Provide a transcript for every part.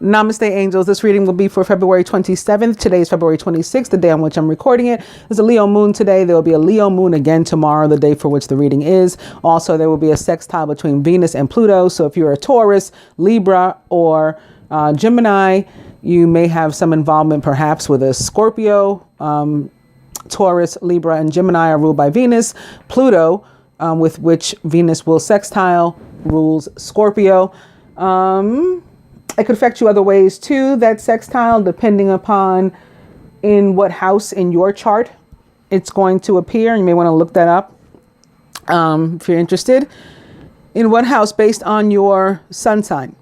Namaste, angels. This reading will be for February 27th. Today is February 26th, the day on which I'm recording it. There's a Leo moon today. There will be a Leo moon again tomorrow, the day for which the reading is. Also, there will be a sextile between Venus and Pluto. So if you're a Taurus, Libra, or Gemini, you may have some involvement perhaps with a Scorpio. Taurus, Libra, and Gemini are ruled by Venus. Pluto, with which Venus will sextile, rules Scorpio. It could affect you other ways too, that sextile, depending upon in what house in your chart it's going to appear. You may want to look that up if you're interested. In what house based on your sun sign.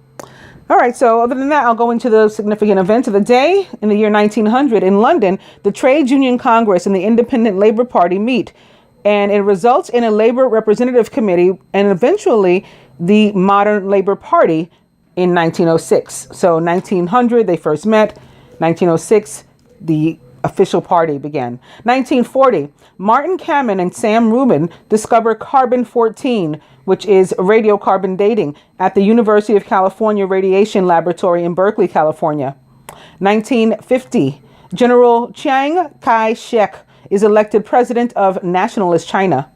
All right, so other than that, I'll go into the significant events of the day. In the year 1900 in London, the Trades Union Congress and the Independent Labour Party meet, and it results in a Labour Representative Committee and eventually the modern Labour Party in 1906. So 1900, they first met. 1906, the official party began. 1940, Martin Kamen and Sam Rubin discover carbon-14, which is radiocarbon dating, at the University of California Radiation Laboratory in Berkeley, California. 1950, General Chiang Kai-shek is elected president of Nationalist China.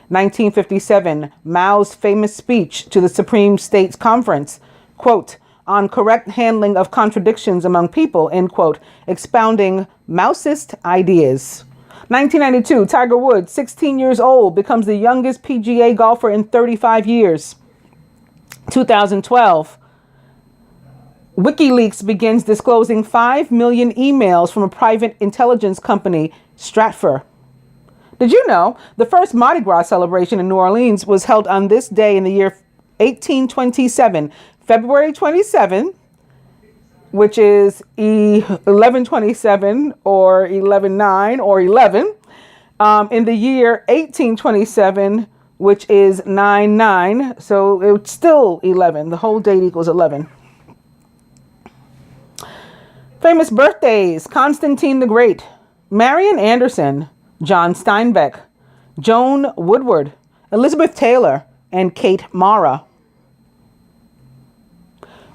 1957, Mao's famous speech to the Supreme States Conference, quote, on correct handling of contradictions among people, end quote, expounding Maoist ideas. 1992, Tiger Woods, 16 years old, becomes the youngest PGA golfer in 35 years. 2012, WikiLeaks begins disclosing 5 million emails from a private intelligence company, Stratfor. Did you know the first Mardi Gras celebration in New Orleans was held on this day in the year 1827, February 27, which is 1127 or 119 or 11, in the year 1827, which is 99. So it's still 11. The whole date equals 11. Famous birthdays: Constantine the Great, Marian Anderson, John Steinbeck, Joan Woodward, Elizabeth Taylor, and Kate Mara.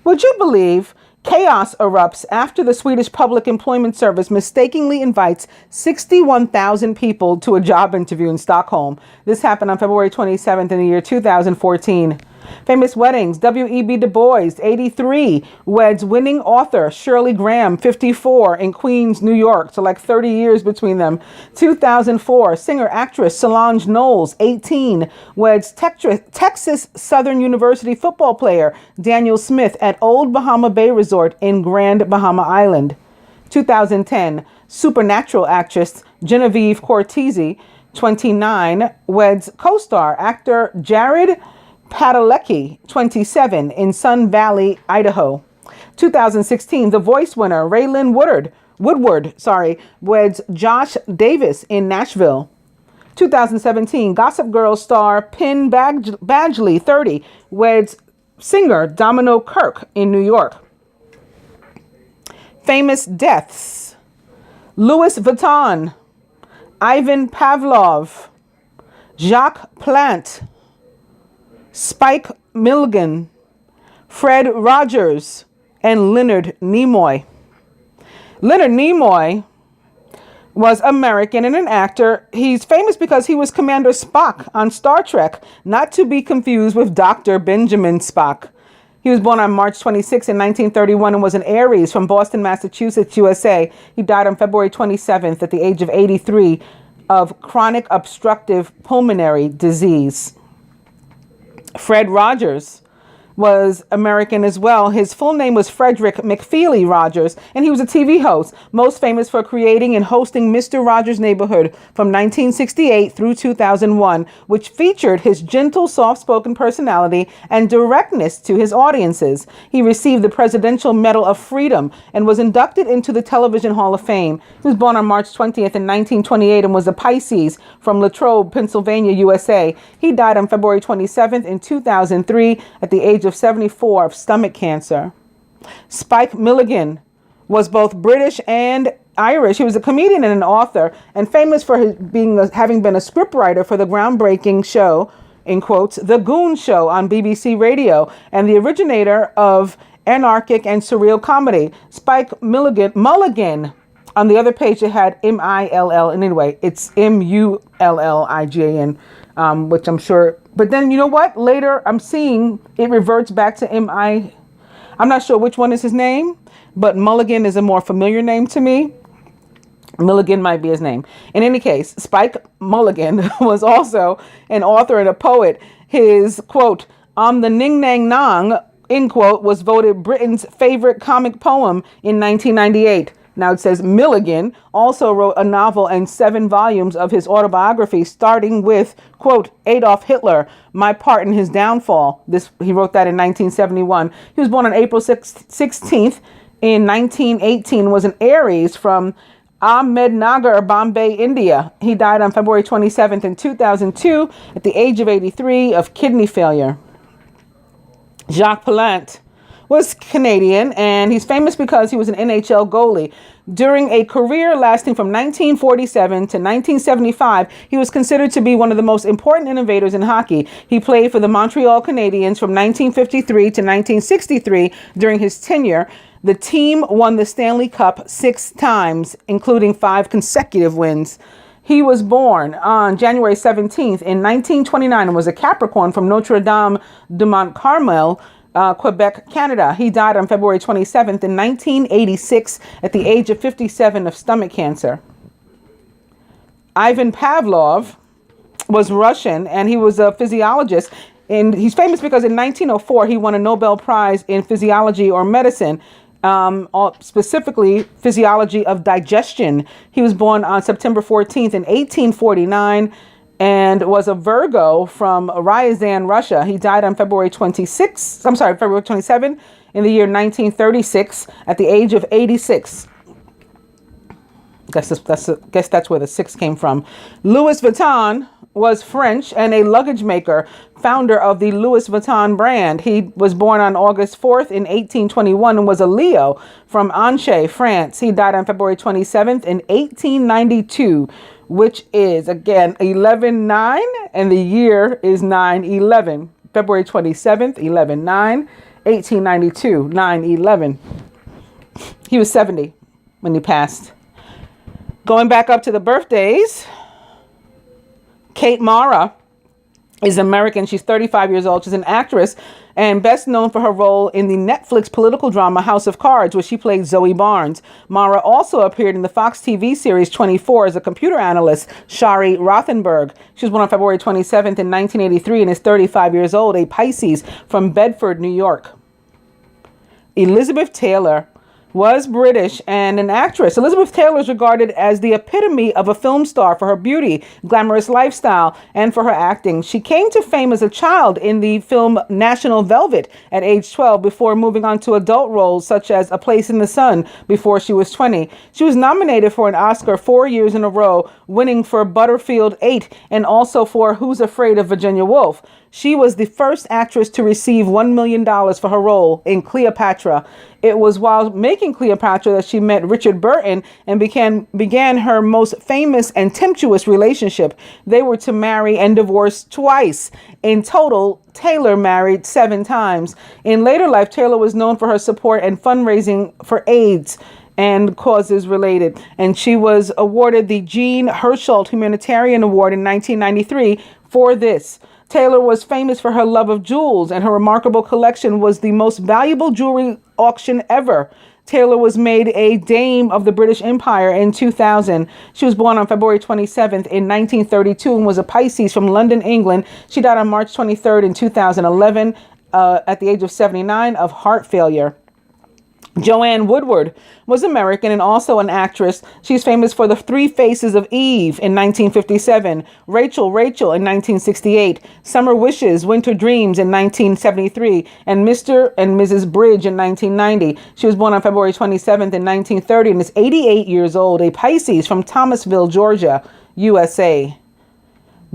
Would you believe chaos erupts after the Swedish Public Employment Service mistakenly invites 61,000 people to a job interview in Stockholm? This happened on February 27th in the year 2014. Famous weddings: W.E.B. Du Bois, 83, weds winning author Shirley Graham, 54, in Queens, New York. So like 30 years between them. 2004, singer-actress Solange Knowles, 18, weds Texas Southern University football player Daniel Smith at Old Bahama Bay Resort in Grand Bahama Island. 2010, supernatural actress Genevieve Cortese, 29, weds co-star actor Jared Padalecki, 27, in Sun Valley, Idaho. 2016, The Voice winner Raylan Woodward, weds Josh Davis in Nashville. 2017, Gossip Girl star Penn Badgley, 30, weds singer Domino Kirk in New York. Famous deaths: Louis Vuitton, Ivan Pavlov, Jacques Plant, Spike Milligan, Fred Rogers, and Leonard Nimoy. Leonard Nimoy was American and an actor. He's famous because he was Commander Spock on Star Trek, not to be confused with Dr. Benjamin Spock. He was born on March 26 in 1931 and was an Aries from Boston, Massachusetts, USA. He died on February 27th at the age of 83 of chronic obstructive pulmonary disease. Fred Rogers was American as well. His full name was Frederick McFeely Rogers, and he was a TV host, most famous for creating and hosting Mr. Rogers' Neighborhood from 1968 through 2001, which featured his gentle, soft-spoken personality and directness to his audiences. He received the Presidential Medal of Freedom and was inducted into the Television Hall of Fame. He was born on March 20th in 1928 and was a Pisces from Latrobe, Pennsylvania, USA. He died on February 27th in 2003 at the age of 74 of stomach cancer. Spike Milligan was both British and Irish. He was a comedian and an author, and famous for having been a scriptwriter for the groundbreaking show, in quotes, The Goon Show on BBC Radio, and the originator of anarchic, and surreal comedy. Spike Mulligan. On the other page, it had M-I-L-L. And anyway, it's M-U-L-L-I-G-A-N, which I'm sure. But then, you know what? Later, I'm seeing it reverts back to M-I. I'm not sure which one is his name, but Mulligan is a more familiar name to me. Milligan might be his name. In any case, Spike Mulligan was also an author and a poet. His quote, "On the Ning Nang Nong," end quote, was voted Britain's favorite comic poem in 1998. Now it says Milligan also wrote a novel and 7 volumes of his autobiography, starting with, quote, "Adolf Hitler, my part in his downfall." He wrote that in 1971. He was born on April 16th in 1918, was an Aries from Ahmednagar, Bombay, India. He died on February 27th in 2002 at the age of 83 of kidney failure. Jacques Palant was Canadian, and he's famous because he was an NHL goalie. During a career lasting from 1947 to 1975, he was considered to be one of the most important innovators in hockey. He played for the Montreal Canadiens from 1953 to 1963. During his tenure, the team won the Stanley Cup 6 times, including 5 consecutive wins. He was born on January 17th in 1929 and was a Capricorn from Notre Dame de Mont-Carmel, Quebec, Canada. He died on February 27th in 1986 at the age of 57 of stomach cancer. Ivan Pavlov was Russian, and he was a physiologist. And he's famous because in 1904, he won a Nobel Prize in physiology or medicine, specifically physiology of digestion. He was born on September 14th in 1849. And was a Virgo from Ryazan, Russia. He died on February 27 in the year 1936 at the age of 86. Guess that's where the 6 came from. Louis Vuitton was French and a luggage maker, founder of the Louis Vuitton brand. He was born on August 4th in 1821 and was a Leo from Angers, France. He died on February 27th in 1892. Which is, again, 11-9, and the year is 9/11. February 27th, 11-9, 1892, 9/11. He was 70 when he passed. Going back up to the birthdays, Kate Mara is American. She's 35 years old. She's an actress and best known for her role in the Netflix political drama House of Cards, where she played Zoe Barnes. Mara also appeared in the Fox TV series 24 as a computer analyst, Shari Rothenberg. She was born on February 27th in 1983 and is 35 years old, a Pisces from Bedford, New York. Elizabeth Taylor was British and an actress. Elizabeth Taylor is regarded as the epitome of a film star for her beauty, glamorous lifestyle, and for her acting. She came to fame as a child in the film National Velvet at age 12 before moving on to adult roles such as A Place in the Sun before she was 20. She was nominated for an Oscar 4 years in a row, winning for Butterfield 8 and also for Who's Afraid of Virginia Woolf. She was the first actress to receive $1 million for her role in Cleopatra. It was while making Cleopatra that she met Richard Burton and began her most famous and tempestuous relationship. They were to marry and divorce twice. In total, Taylor married 7 times. In later life, Taylor was known for her support and fundraising for AIDS and causes related. And she was awarded the Jean Hurled Humanitarian Award in 1993 for this. Taylor was famous for her love of jewels, and her remarkable collection was the most valuable jewelry auction ever. Taylor was made a Dame of the British Empire in 2000. She was born on February 27th in 1932 and was a Pisces from London, England. She died on March 23rd in 2011 at the age of 79 of heart failure. Joanne Woodward was American and also an actress. She's famous for The 3 Faces of Eve in 1957, Rachel in 1968, Summer Wishes, Winter Dreams in 1973, and Mr. and Mrs. Bridge in 1990. She was born on February 27th in 1930 and is 88 years old, a Pisces from Thomasville, Georgia, USA.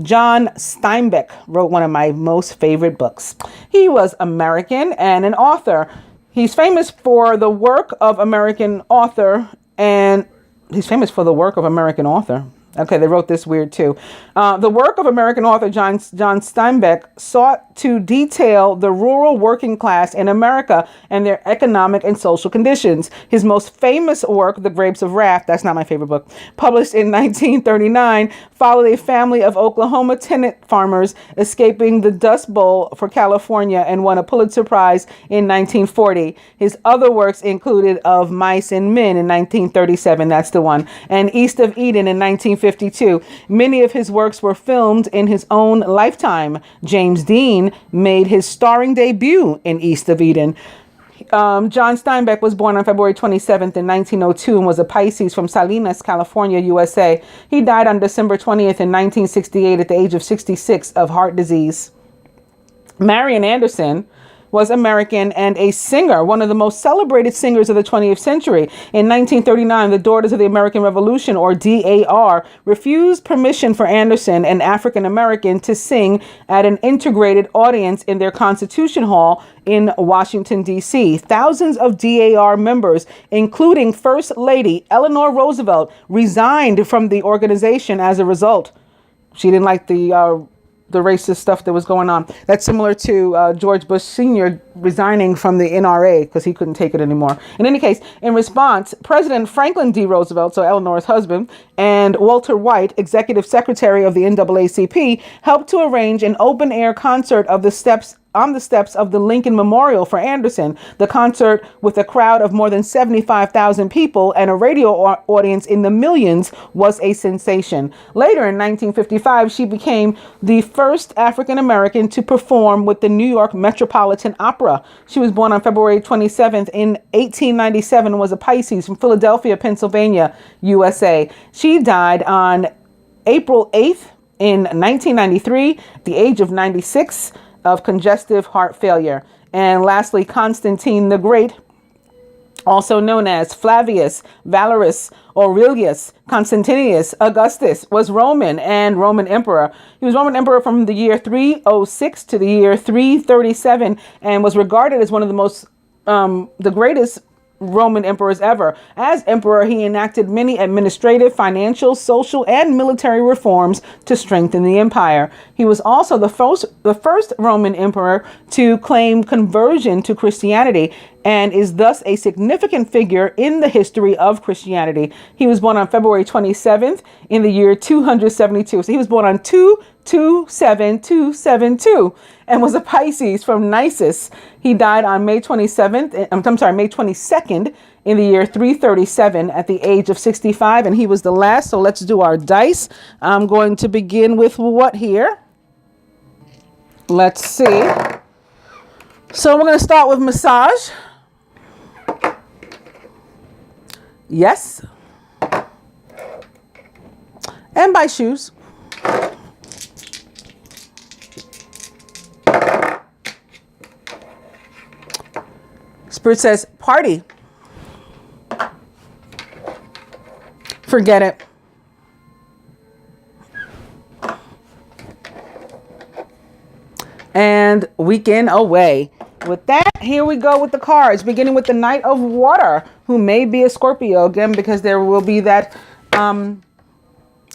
John Steinbeck wrote one of my most favorite books. He was American and an author. He's famous for the work of American author, and he's famous for the work of American author. Okay, they wrote this weird too. The work of American author John Steinbeck sought to detail the rural working class in America and their economic and social conditions. His most famous work, The Grapes of Wrath, that's not my favorite book, published in 1939, followed a family of Oklahoma tenant farmers escaping the Dust Bowl for California and won a Pulitzer Prize in 1940. His other works included Of Mice and Men in 1937, that's the one, and East of Eden in 1952. Many of his works were filmed in his own lifetime. James Dean made his starring debut in East of Eden. John Steinbeck was born on February 27th in 1902 and was a Pisces from Salinas, California, USA. He died on December 20th in 1968 at the age of 66 of heart disease. Marian Anderson was American and a singer, one of the most celebrated singers of the 20th century. In 1939, the Daughters of the American Revolution, or DAR, refused permission for Anderson, an African American, to sing at an integrated audience in their Constitution Hall in Washington, D.C. Thousands of DAR members, including First Lady Eleanor Roosevelt, resigned from the organization as a result. She didn't like the racist stuff that was going on. That's similar to George Bush Sr. resigning from the NRA because he couldn't take it anymore. In any case, in response, President Franklin D. Roosevelt, so Eleanor's husband, and Walter White, executive secretary of the NAACP, helped to arrange an open-air concert on the steps of the Lincoln Memorial for Anderson. The concert, with a crowd of more than 75,000 people and a radio audience in the millions, was a sensation. Later in 1955, she became the first African American to perform with the New York Metropolitan Opera. She was born on February 27th in 1897 and was a Pisces from Philadelphia, Pennsylvania, USA. She died on April 8th in 1993 at the age of 96. Of congestive heart failure. And lastly, Constantine the Great, also known as Flavius, Valerius, Aurelius, Constantinius, Augustus, was Roman and Roman emperor. He was Roman emperor from the year 306 to the year 337 and was regarded as one of the greatest Roman emperors ever. As emperor, he enacted many administrative, financial, social, and military reforms to strengthen the empire. He was also the first Roman emperor to claim conversion to Christianity and is thus a significant figure in the history of Christianity. He was born on February 27th in the year 272. So he was born on 227 and was a Pisces from Nisus. He died on May 22nd in the year 337 at the age of 65, and he was the last. So let's do our dice. I'm going to begin with what here? Let's see. So we're going to start with massage. Yes. And buy shoes. Spirit says party. Forget it. And weekend away. With that, here we go with the cards, beginning with the Knight of Water, who may be a Scorpio, again, because there will be that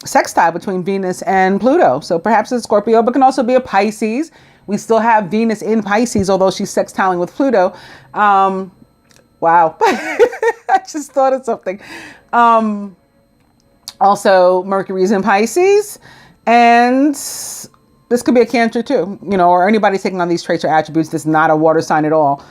sextile between Venus and Pluto. So perhaps it's a Scorpio, but can also be a Pisces. We still have Venus in Pisces, although she's sextiling with Pluto. Wow. I just thought of something. Also, Mercury's in Pisces. And this could be a Cancer too, or anybody taking on these traits or attributes that's not a water sign at all.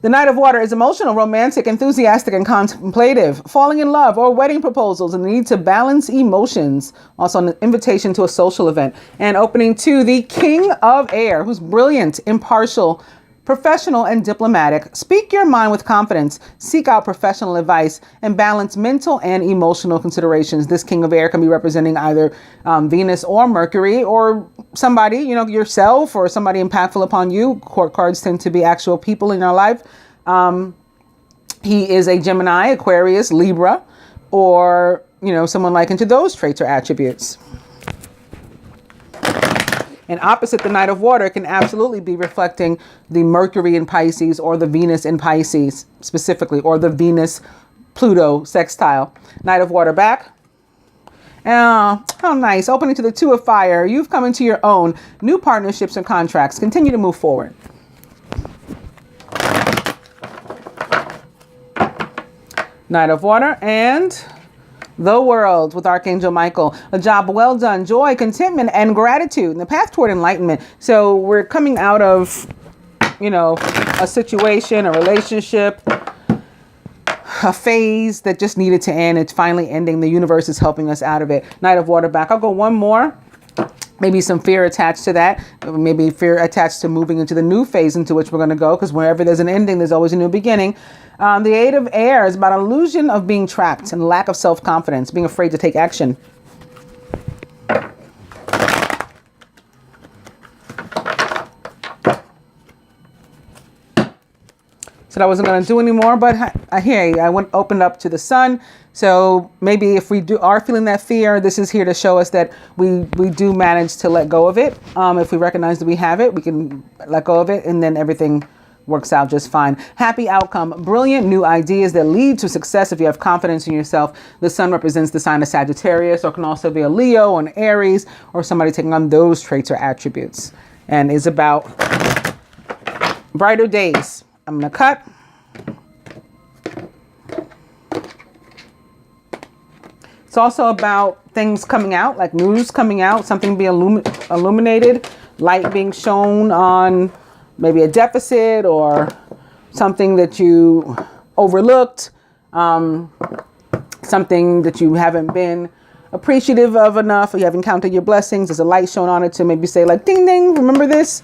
The Knight of Water is emotional, romantic, enthusiastic, and contemplative, falling in love or wedding proposals and the need to balance emotions. Also an invitation to a social event. And opening to the King of Air, who's brilliant, impartial, professional, and diplomatic. Speak your mind with confidence, seek out professional advice, and balance mental and emotional considerations. This King of Air can be representing either Venus or Mercury, or somebody, yourself, or somebody impactful upon you. Court cards tend to be actual people in our life. He is a Gemini, Aquarius, Libra, or, someone like into those traits or attributes. And opposite the Knight of Water can absolutely be reflecting the Mercury in Pisces or the Venus in Pisces specifically, or the Venus-Pluto sextile. Knight of Water back. Oh, how nice. Opening to the Two of Fire. You've come into your own. New partnerships and contracts. Continue to move forward. Knight of Water and the World with Archangel Michael. A job well done, joy, contentment, and gratitude, and the path toward enlightenment. So we're coming out of, a situation, a relationship, a phase that just needed to end. It's finally ending. The universe is helping us out of it. Knight of Water back. I'll go one more. Maybe some fear attached to that. Maybe fear attached to moving into the new phase into which we're going to go. Because wherever there's an ending, there's always a new beginning. The Eight of Air is about an illusion of being trapped and lack of self-confidence, being afraid to take action. Said I wasn't going to do anymore, but I hear you. I opened up to the Sun. So maybe if we are feeling that fear, this is here to show us that we do manage to let go of it. If we recognize that we have it, we can let go of it, and then everything works out just fine. Happy outcome. Brilliant new ideas that lead to success if you have confidence in yourself. The Sun represents the sign of Sagittarius, or can also be a Leo or an Aries, or somebody taking on those traits or attributes, and is about brighter days. I'm going to cut. It's also about things coming out, like news coming out, something being illuminated, light being shown on maybe a deficit or something that you overlooked, something that you haven't been appreciative of enough, or you haven't counted your blessings. There's a light shown on it to maybe say like, ding, ding, remember this?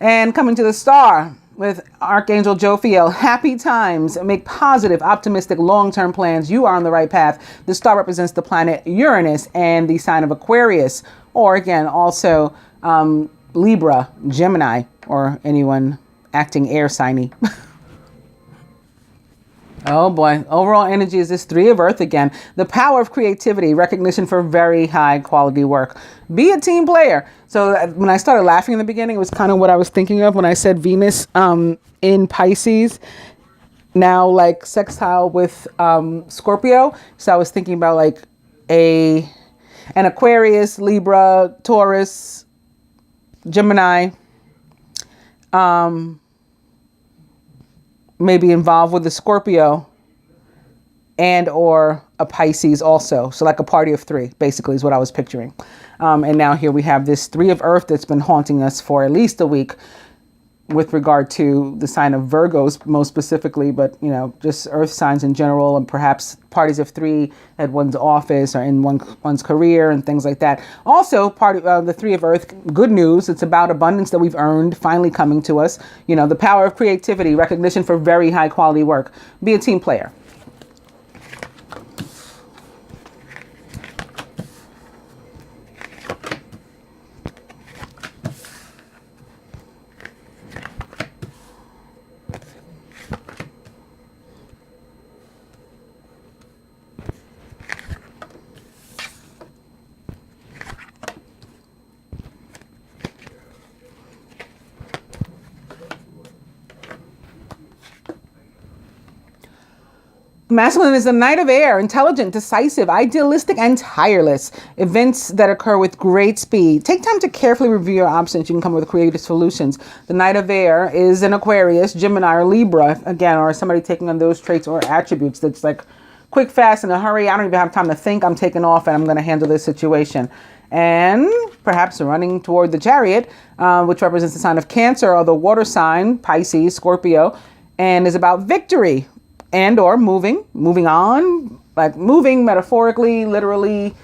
And coming to the Star with Archangel Jophiel. Happy times. Make positive, optimistic, long-term plans. You are on the right path. The Star represents the planet Uranus and the sign of Aquarius, or again, also Libra, Gemini, or anyone acting air signy. Oh boy. Overall energy is this Three of Earth again. The power of creativity, recognition for very high quality work. Be a team player. So when I started laughing in the beginning, it was kind of what I was thinking of when I said Venus in Pisces, now like sextile with Scorpio. So I was thinking about like an Aquarius, Libra, Taurus, Gemini, maybe involved with the Scorpio and or a Pisces also. So like a party of three, basically, is what I was picturing. And now here we have this Three of Earth that's been haunting us for at least a week with regard to the sign of Virgos, most specifically, but, just earth signs in general, and perhaps parties of three at one's office or in one's career and things like that. Also, part of the Three of Earth, good news. It's about abundance that we've earned finally coming to us. The power of creativity, recognition for very high quality work. Be a team player. Masculine is the Knight of Air, intelligent, decisive, idealistic, and tireless. Events that occur with great speed. Take time to carefully review your options. You can come up with creative solutions. The Knight of Air is an Aquarius, Gemini, or Libra, again, or somebody taking on those traits or attributes that's like quick, fast, in a hurry. I don't even have time to think. I'm taking off and I'm going to handle this situation. And perhaps running toward the Chariot, which represents the sign of Cancer, or the water sign, Pisces, Scorpio, and is about victory. And or moving on, like moving metaphorically, literally,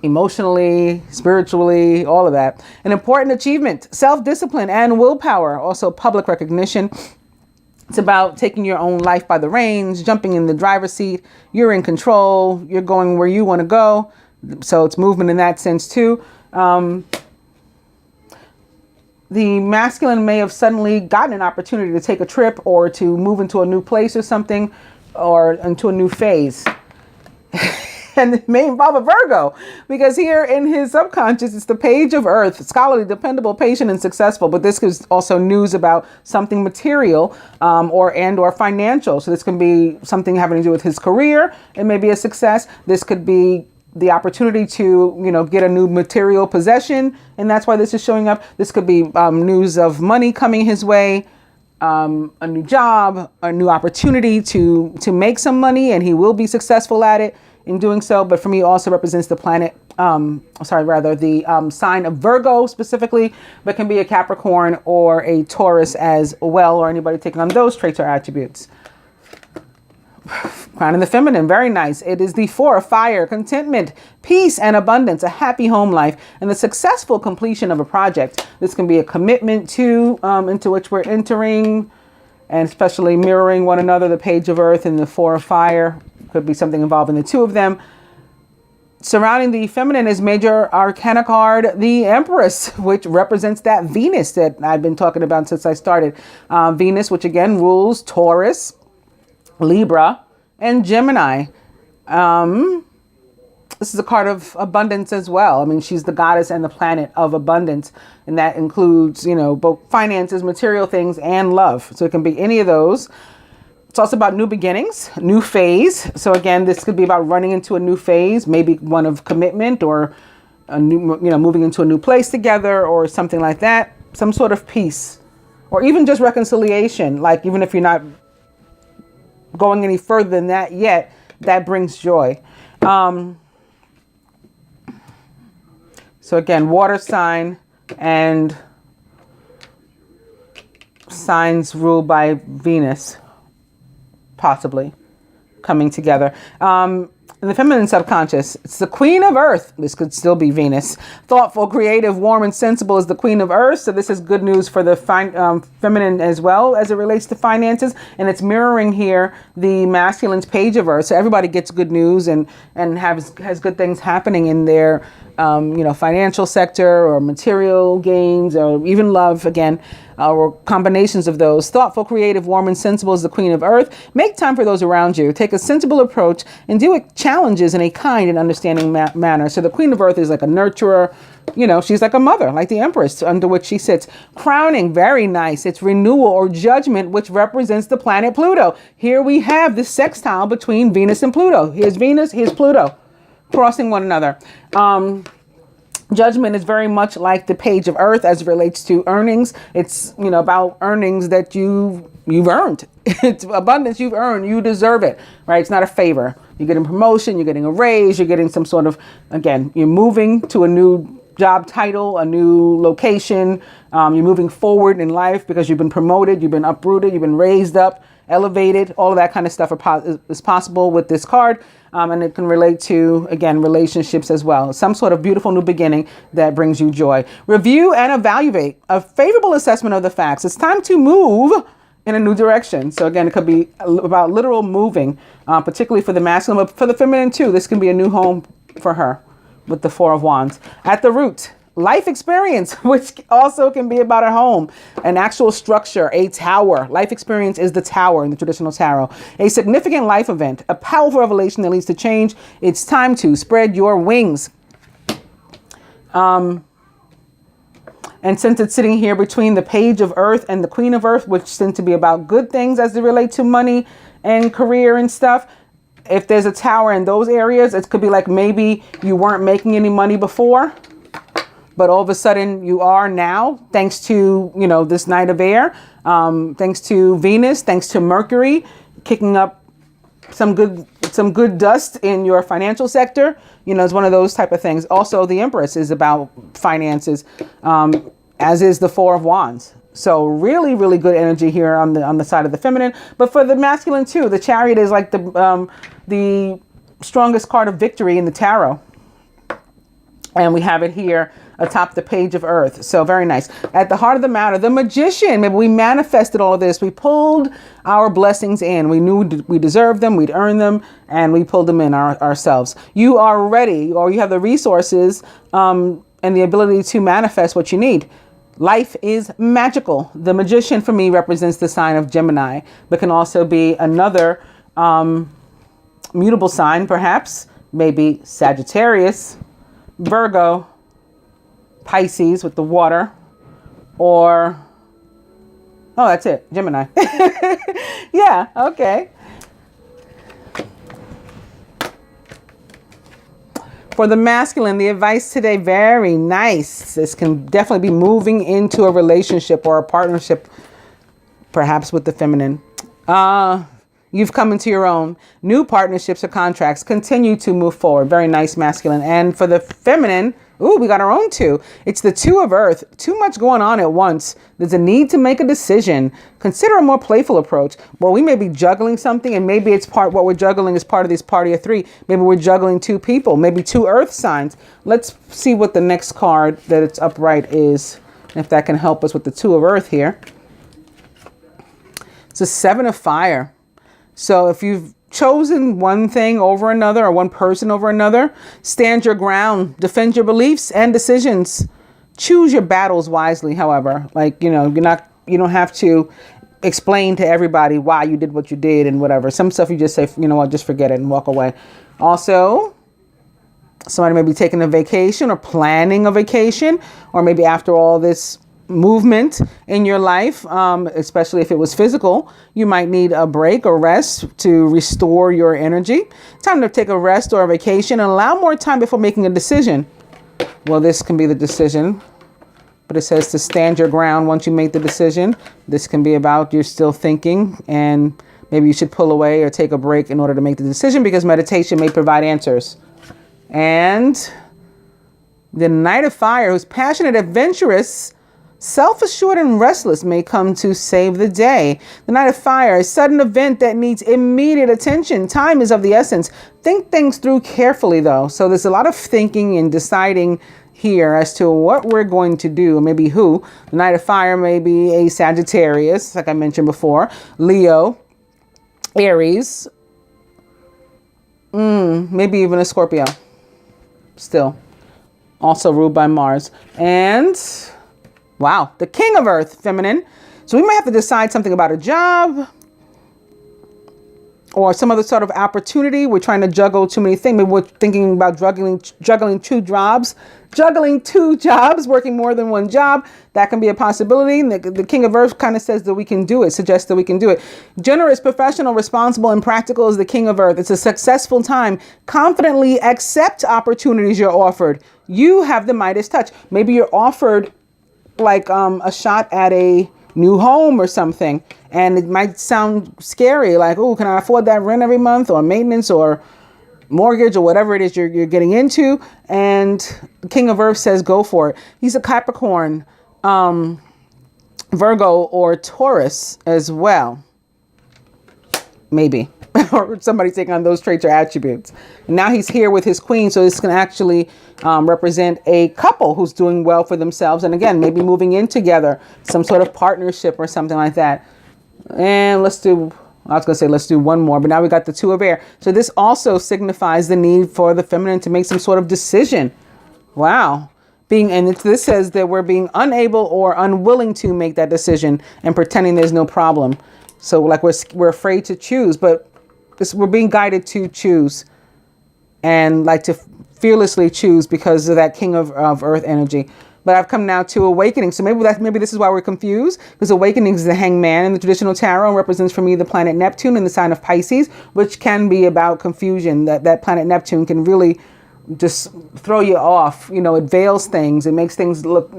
emotionally, spiritually, all of that. An important achievement, self-discipline and willpower, also public recognition. It's about taking your own life by the reins, jumping in the driver's seat. You're in control. You're going where you want to go. So it's movement in that sense too. The masculine may have suddenly gotten an opportunity to take a trip or to move into a new place or something, or into a new phase. And it may involve a Virgo, because here in his subconscious, it's the Page of Earth, scholarly, dependable, patient, and successful. But this is also news about something material or financial. So this can be something having to do with his career. It may be a success. This could be the opportunity to, get a new material possession. And that's why this is showing up. This could be news of money coming his way, a new job, a new opportunity to make some money, and he will be successful at it in doing so. But for me, it also represents the planet, the sign of Virgo specifically, but can be a Capricorn or a Taurus as well, or anybody taking on those traits or attributes. Crown in the feminine, very nice. It is the 4 of fire, contentment, peace, and abundance, a happy home life, and the successful completion of a project. This can be a commitment to into which we're entering, and especially mirroring one another. The Page of Earth and the 4 of fire could be something involving the two of them. Surrounding the feminine is major arcana card, the Empress, which represents that Venus that I've been talking about since I started. Venus, which again rules Taurus, Libra, and Gemini. This is a card of abundance as well. I mean, she's the goddess and the planet of abundance, and that includes, both finances, material things, and love. So it can be any of those. It's also about new beginnings, new phase. So again, this could be about running into a new phase, maybe one of commitment, or a new, moving into a new place together, or something like that. Some sort of peace, or even just reconciliation. Like, even if you're not going any further than that yet, that brings joy. So again, water sign and signs ruled by Venus, possibly coming together. In the feminine subconscious, it's the Queen of Earth. This could still be Venus. Thoughtful, creative, warm, and sensible is the Queen of Earth. So this is good news for the feminine as well as it relates to finances. And it's mirroring here the masculine's Page of Earth. So everybody gets good news and has good things happening in their financial sector, or material gains, or even love, again, or combinations of those. Thoughtful, creative, warm, and sensible is the Queen of Earth. Make time for those around you. Take a sensible approach and deal with challenges in a kind and understanding manner. So the Queen of Earth is like a nurturer. She's like a mother, like the Empress under which she sits. Crowning, very nice. It's renewal or judgment, which represents the planet Pluto. Here we have the sextile between Venus and Pluto. Here's Venus, here's Pluto, crossing one another. Judgment is very much like the Page of Earth as it relates to earnings. It's, about earnings that you've earned. It's abundance you've earned. You deserve it, right? It's not a favor. You're getting promotion. You're getting a raise. You're getting some sort of, again, you're moving to a new job title, a new location. You're moving forward in life because you've been promoted. You've been uprooted. You've been raised up, elevated. All of that kind of stuff is possible with this card. And it can relate to, again, relationships as well. Some sort of beautiful new beginning that brings you joy. Review and evaluate. A favorable assessment of the facts. It's time to move in a new direction. So again, it could be about literal moving, particularly for the masculine, but for the feminine too. This can be a new home for her with the 4 of Wands. At the root, life experience, which also can be about a home, an actual structure, a tower. Life experience is the tower in the traditional tarot. A significant life event, a powerful revelation that leads to change. It's time to spread your wings. And since it's sitting here between the Page of Earth and the Queen of Earth, which tend to be about good things as they relate to money and career and stuff, if there's a tower in those areas, it could be like maybe you weren't making any money before, but all of a sudden you are now, thanks to, this Knight of Air, thanks to Venus, thanks to Mercury, kicking up some good dust in your financial sector. It's one of those type of things. Also, the Empress is about finances, as is the 4 of Wands. So really, really good energy here on the side of the feminine. But for the masculine too, the Chariot is like the strongest card of victory in the tarot. And we have it here atop the Page of Earth. So very nice. At the heart of the matter, the Magician. Maybe we manifested all of this. We pulled our blessings in. We knew we deserved them. We'd earned them. And we pulled them in ourselves. You are ready, or you have the resources and the ability to manifest what you need. Life is magical. The Magician for me represents the sign of Gemini, but can also be another mutable sign, perhaps. Maybe Sagittarius, Virgo, Pisces with the water, or, oh, that's it, Gemini. Yeah, okay. For the masculine, the advice today, very nice. This can definitely be moving into a relationship or a partnership, perhaps with the feminine. You've come into your own. New partnerships or contracts continue to move forward. Very nice, masculine. And for the feminine, ooh, we got our own two. It's the Two of Earth. Too much going on at once. There's a need to make a decision. Consider a more playful approach. Well, we may be juggling something, and maybe it's what we're juggling is part of this party of three. Maybe we're juggling two people, maybe two earth signs. Let's see what the next card that it's upright is, if that can help us with the Two of Earth here. It's a Seven of Fire. So if you've chosen one thing over another or one person over another, stand your ground, defend your beliefs and decisions. Choose your battles wisely, however. Like, you don't have to explain to everybody why you did what you did and whatever. Some stuff you just say, you know what, just forget it and walk away. Also, somebody may be taking a vacation or planning a vacation, or maybe after all this movement in your life, especially if it was physical, you might need a break or rest to restore your energy. Time to take a rest or a vacation and allow more time before making a decision. Well, this can be the decision, but it says to stand your ground once you make the decision. This can be about you're still thinking, and maybe you should pull away or take a break in order to make the decision, because meditation may provide answers. And the Knight of Fire, who's passionate, adventurous, self-assured and restless, may come to save the day. The Knight of Fire, a sudden event that needs immediate attention. Time is of the essence. Think things through carefully, though. So there's a lot of thinking and deciding here as to what we're going to do, maybe who. The Knight of Fire may be a Sagittarius, like I mentioned before, Leo, Aries, maybe even a Scorpio. Still, also ruled by Mars. And wow, the King of Earth, feminine. So we might have to decide something about a job or some other sort of opportunity. We're trying to juggle too many things. Maybe we're thinking about juggling two jobs, working more than one job. That can be a possibility. The King of Earth kind of says that we can do it, suggests that we can do it. Generous, professional, responsible, and practical is the King of Earth. It's a successful time. Confidently accept opportunities you're offered. You have the Midas touch. Maybe you're offered like a shot at a new home or something, and it might sound scary, like, oh, can I afford that rent every month, or maintenance or mortgage or whatever it is you're getting into? And King of Earth says go for it. He's a Capricorn, Virgo, or Taurus as well, maybe. Or somebody taking on those traits or attributes. And now he's here with his queen, so this can actually represent a couple who's doing well for themselves, and again, maybe moving in together, some sort of partnership or something like that. And let's do one more, but now we got the Two of Air. So this also signifies the need for the feminine to make some sort of decision. Wow. This says that we're being unable or unwilling to make that decision and pretending there's no problem. So like we're afraid to choose, but we're being guided to choose, and like to fearlessly choose because of that King of Earth energy. But I've come now to awakening. So maybe this is why we're confused, because awakening is the hangman in the traditional tarot and represents for me the planet Neptune in the sign of Pisces, which can be about confusion. That planet Neptune can really just throw you off. It veils things. It makes things look,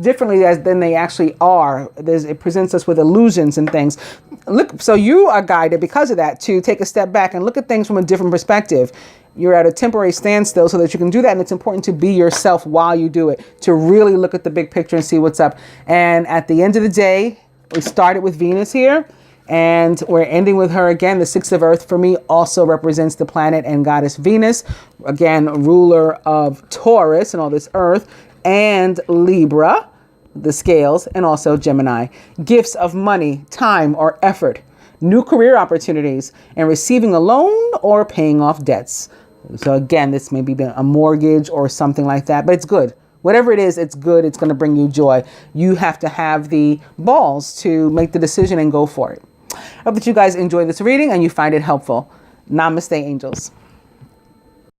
differently than they actually are. It presents us with illusions and things. Look, so you are guided because of that to take a step back and look at things from a different perspective. You're at a temporary standstill so that you can do that, and it's important to be yourself while you do it, to really look at the big picture and see what's up. And at the end of the day, we started with Venus here, and we're ending with her again. The Six of Earth for me also represents the planet and goddess Venus, again, ruler of Taurus and all this earth, and Libra, the scales, and also Gemini. Gifts of money, time, or effort, new career opportunities, and receiving a loan or paying off debts. So again, this may be a mortgage or something like that, but it's good. Whatever it is, it's good. It's going to bring you joy. You have to have the balls to make the decision and go for it. I hope that you guys enjoy this reading and you find it helpful. Namaste, angels.